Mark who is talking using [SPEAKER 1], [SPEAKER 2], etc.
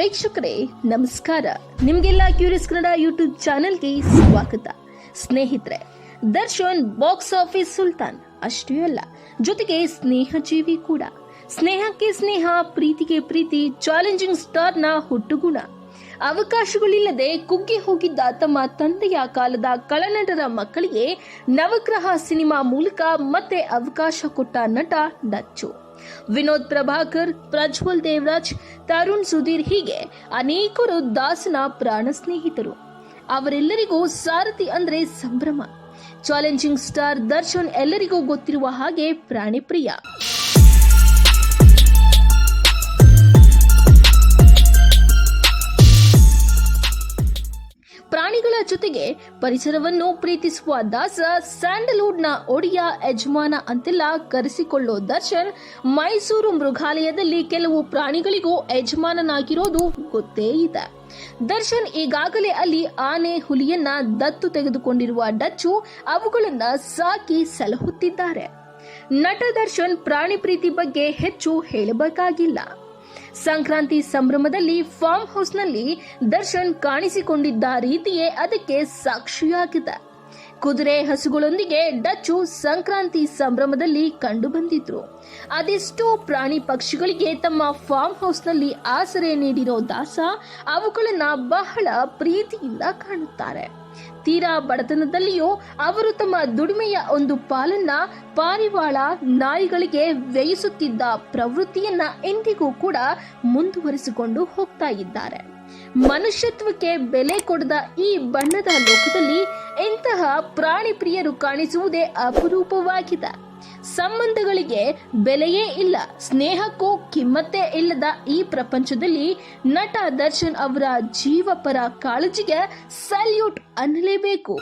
[SPEAKER 1] ವೀಕ್ಷಕರೇ ನಮಸ್ಕಾರ. ನಿಮಗೆಲ್ಲ ಕ್ಯೂರಿಯಸ್ ಕನ್ನಡ ಯೂಟ್ಯೂಬ್ ಚಾನೆಲ್ಗೆ ಸ್ವಾಗತ. ಸ್ನೇಹಿತರೆ, ದರ್ಶನ್ ಬಾಕ್ಸ್ ಆಫೀಸ್ ಸುಲ್ತಾನ್ ಅಷ್ಟೇ ಅಲ್ಲ, ಜೊತೆಗೆ ಸ್ನೇಹಜೀವಿ ಕೂಡ. ಸ್ನೇಹಕ್ಕೆ ಸ್ನೇಹ, ಪ್ರೀತಿಗೆ ಪ್ರೀತಿ, ಚಾಲೆಂಜಿಂಗ್ ಸ್ಟಾರ್ನ ಹುಟ್ಟುಗುಣ. ಅವಕಾಶಗಳಿಲ್ಲದೆ ಕುಗ್ಗಿ ಹೋಗಿದ್ದ ತಮ್ಮ ತಂದೆಯ ಕಾಲದ ಕಳನಟರ ಮಕ್ಕಳಿಗೆ ನವಗ್ರಹ ಸಿನಿಮಾ ಮೂಲಕ ಮತ್ತೆ ಅವಕಾಶ ಕೊಟ್ಟ ನಟ ಡಚ್ಚು. ವಿನೋದ್ ಪ್ರಭಾಕರ್, ಪ್ರಜ್ವಲ್ ದೇವರಾಜ್, ತರುಣ್ ಸುಧೀರ್ ಹೀಗೆ ಅನೇಕರು ದಾಸನ ಪ್ರಾಣ ಸ್ನೇಹಿತರು. ಅವರೆಲ್ಲರಿಗೂ ಸಾರಥಿ ಅಂದ್ರೆ ಸಂಭ್ರಮ. ಚಾಲೆಂಜಿಂಗ್ ಸ್ಟಾರ್ ದರ್ಶನ್ ಎಲ್ಲರಿಗೂ ಗೊತ್ತಿರುವ ಹಾಗೆ ಪ್ರಾಣಿ ಪ್ರಿಯ. ಪ್ರಾಣಿಗಳ ಜೊತೆಗೆ ಪರಿಸರವನ್ನು ಪ್ರೀತಿಸುವ ದಾಸ, ಸ್ಯಾಂಡಲ್ವುಡ್ನ ಒಡಿಯ ಯಜಮಾನ ಅಂತೆಲ್ಲ ಕರೆಸಿಕೊಳ್ಳೋ ದರ್ಶನ್ ಮೈಸೂರು ಮೃಗಾಲಯದಲ್ಲಿ ಕೆಲವು ಪ್ರಾಣಿಗಳಿಗೂ ಯಜಮಾನನಾಗಿರೋದು ಗೊತ್ತೇ ಇದೆ. ದರ್ಶನ್ ಈಗಾಗಲೇ ಅಲ್ಲಿ ಆನೆ, ಹುಲಿಯನ್ನ ದತ್ತು ತೆಗೆದುಕೊಂಡಿರುವ ಡಚ್ಚು ಅವುಗಳನ್ನ ಸಾಕಿ ಸಲಹುತ್ತಿದ್ದಾರೆ. ನಟ ದರ್ಶನ್ ಪ್ರಾಣಿ ಪ್ರೀತಿ ಬಗ್ಗೆ ಹೆಚ್ಚು ಹೇಳಬೇಕಾಗಿಲ್ಲ. ಸಂಕ್ರಾಂತಿ ಸಂಭ್ರಮದಲ್ಲಿ ಫಾರ್ಮ್ ಹೌಸ್ನಲ್ಲಿ ದರ್ಶನ್ ಕಾಣಿಸಿಕೊಂಡಿದ್ದ ರೀತಿಯೇ ಅದಕ್ಕೆ ಸಾಕ್ಷಿಯಾಗಿದೆ. ಕುದುರೆ, ಹಸುಗಳೊಂದಿಗೆ ಡಚ್ಚು ಸಂಕ್ರಾಂತಿ ಸಂಭ್ರಮದಲ್ಲಿ ಕಂಡು ಬಂದಿದ್ರು. ಅದೆಷ್ಟೋ ಪ್ರಾಣಿ ಪಕ್ಷಿಗಳಿಗೆ ತಮ್ಮ ಫಾರ್ಮ್ ಹೌಸ್ನಲ್ಲಿ ಆಸರೆ ನೀಡಿರೋ ದಾಸ ಅವುಗಳನ್ನ ಬಹಳ ಪ್ರೀತಿಯಿಂದ ಕಾಣುತ್ತಾರೆ. ತೀರಾ ಬಡತನದಲ್ಲಿಯೂ ಅವರು ತಮ್ಮ ದುಡಿಮೆಯ ಒಂದು ಪಾಲನ್ನ ಪಾರಿವಾಳ, ನಾಯಿಗಳಿಗೆ ವ್ಯಯಿಸುತ್ತಿದ್ದ ಪ್ರವೃತ್ತಿಯನ್ನ ಎಂದಿಗೂ ಕೂಡ ಮುಂದುವರಿಸಿಕೊಂಡು ಹೋಗ್ತಾ ಇದ್ದಾರೆ. ಮನುಷ್ಯತ್ವಕ್ಕೆ ಬೆಲೆ ಕೊಡದ ಈ ಬಣ್ಣದ ಲೋಕದಲ್ಲಿ ಇಂತಹ ಪ್ರಾಣಿ ಪ್ರಿಯರು ಕಾಣಿಸುವುದೇ ಅಪರೂಪವಾಗಿದೆ. ಸಂಬಂಧಗಳಿಗೆ ಬೆಲೆಯೇ ಇಲ್ಲ, ಸ್ನೇಹಕ್ಕೂ ಕಿಮ್ಮತ್ತೇ ಇಲ್ಲದ ಈ ಪ್ರಪಂಚದಲ್ಲಿ ನಟ ದರ್ಶನ್ ಅವರ ಜೀವಪರ ಕಾಳಜಿಗೆ ಸಲ್ಯೂಟ್ ಅನ್ನಲೇಬೇಕು.